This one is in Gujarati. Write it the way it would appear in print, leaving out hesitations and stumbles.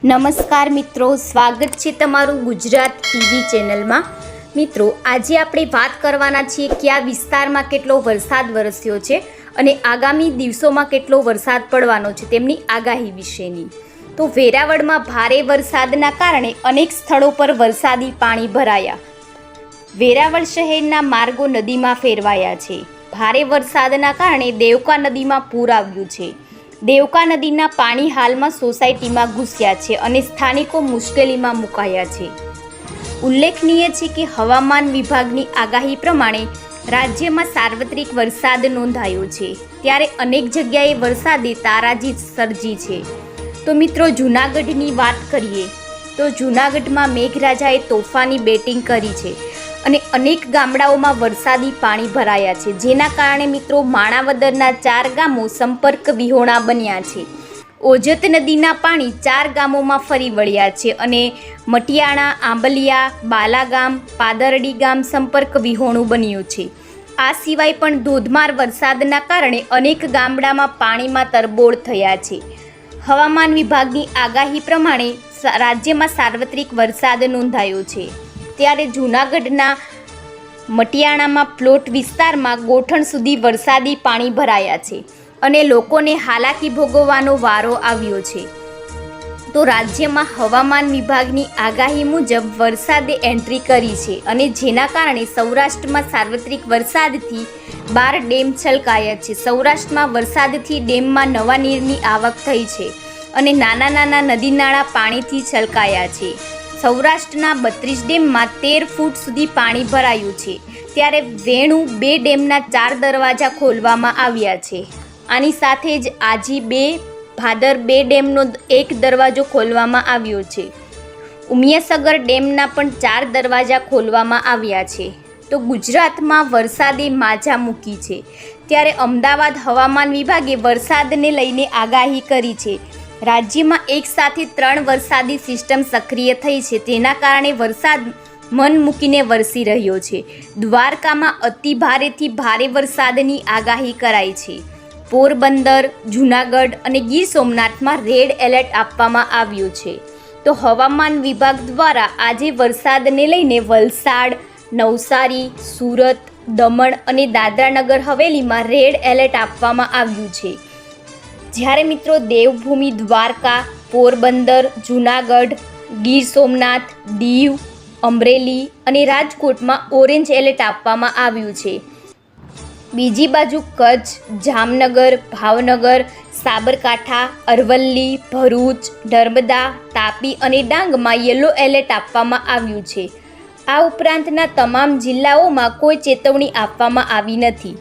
નમસ્કાર મિત્રો, સ્વાગત છે તમારું ગુજરાત ટીવી ચેનલમાં। મિત્રો, આજે આપણે વાત કરવાના છીએ કે આ વિસ્તારમાં કેટલો વરસાદ વરસ્યો છે અને આગામી દિવસોમાં કેટલો વરસાદ પડવાનો છે તેમની આગાહી વિશેની। તો વેરાવળમાં ભારે વરસાદના કારણે અનેક સ્થળો પર વરસાદી પાણી ભરાયા। વેરાવળ શહેરના માર્ગો નદીમાં ફેરવાયા છે। ભારે વરસાદના કારણે દેવકા નદીમાં પૂર આવ્યું છે। દેવકા નદીના પાણી હાલમાં સોસાયટીમાં ઘૂસ્યા છે અને સ્થાનિકો મુશ્કેલીમાં મુકાયા છે। ઉલ્લેખનીય છે કે હવામાન વિભાગની આગાહી પ્રમાણે રાજ્યમાં સાર્વત્રિક વરસાદ નોંધાયો છે, ત્યારે અનેક જગ્યાએ વરસાદે તારાજી સર્જી છે। તો મિત્રો, જૂનાગઢની વાત કરીએ તો જૂનાગઢમાં મેઘરાજાએ તોફાની બેટિંગ કરી છે અને અનેક ગામડાઓમાં વરસાદી પાણી ભરાયા છે, જેના કારણે મિત્રો માણાવદરના 4 ગામો સંપર્ક વિહોણા બન્યા છે। ઓજત નદીના પાણી 4 ગામોમાં ફરી વળ્યા છે અને મટિયાણા, આંબલિયા, બાલાગામ, પાદરડી ગામ સંપર્ક વિહોણું બન્યું છે। આ સિવાય પણ ધોધમાર વરસાદના કારણે અનેક ગામડામાં પાણીમાં તરબોળ થયા છે। હવામાન વિભાગની આગાહી પ્રમાણે રાજ્યમાં સાર્વત્રિક વરસાદ નોંધાયો છે, ત્યારે જૂનાગઢના મટિયાણામાં પ્લોટ વિસ્તારમાં ગોઠણ સુધી વરસાદી પાણી ભરાયા છે અને લોકોને હાલાકી ભોગવવાનો વારો આવ્યો છે। તો રાજ્યમાં હવામાન વિભાગની આગાહી મુજબ વરસાદે એન્ટ્રી કરી છે અને જેના કારણે સૌરાષ્ટ્રમાં સાર્વત્રિક વરસાદથી 12 ડેમ છલકાયા છે। સૌરાષ્ટ્રમાં વરસાદથી ડેમમાં નવા નીરની આવક થઈ છે અને નાના નાના નદી નાળા પાણીથી છલકાયા છે। સૌરાષ્ટ્રના 32 ડેમમાં 13 ફૂટ સુધી પાણી ભરાયું છે, ત્યારે વેણુ 2 ડેમના 4 દરવાજા ખોલવામાં આવ્યા છે। આની સાથે જ આજી 2, ભાદર 2 ડેમનો 1 દરવાજો ખોલવામાં આવ્યો છે। ઉમિયાસગર ડેમના પણ 4 દરવાજા ખોલવામાં આવ્યા છે। તો ગુજરાતમાં વરસાદે માજા મૂકી છે, ત્યારે અમદાવાદ હવામાન વિભાગે વરસાદને લઈને આગાહી કરી છે। રાજ્યમાં એક સાથે 3 વરસાદી સિસ્ટમ સક્રિય થઈ છે, તેના કારણે વરસાદ મન મૂકીને વરસી રહ્યો છે। દ્વારકામાં અતિ ભારેથી ભારે વરસાદની આગાહી કરાઈ છે। પોરબંદર, જૂનાગઢ અને ગીર સોમનાથમાં રેડ એલર્ટ આપવામાં આવ્યું છે। તો હવામાન વિભાગ દ્વારા આજે વરસાદને લઈને વલસાડ, નવસારી, સુરત, દમણ અને દાદરાનગર હવેલીમાં રેડ એલર્ટ આપવામાં આવ્યું છે, જ્યારે મિત્રો દેવભૂમિ દ્વારકા, પોરબંદર, જૂનાગઢ, ગીર સોમનાથ, દીવ, અમરેલી અને રાજકોટમાં ઓરેન્જ એલર્ટ આપવામાં આવ્યું છે। બીજી બાજુ કચ્છ, જામનગર, ભાવનગર, સાબરકાંઠા, અરવલ્લી, ભરૂચ, નર્મદા, તાપી અને ડાંગમાં યલો એલર્ટ આપવામાં આવ્યું છે। આ ઉપરાંતના તમામ જિલ્લાઓમાં કોઈ ચેતવણી આપવામાં આવી નથી।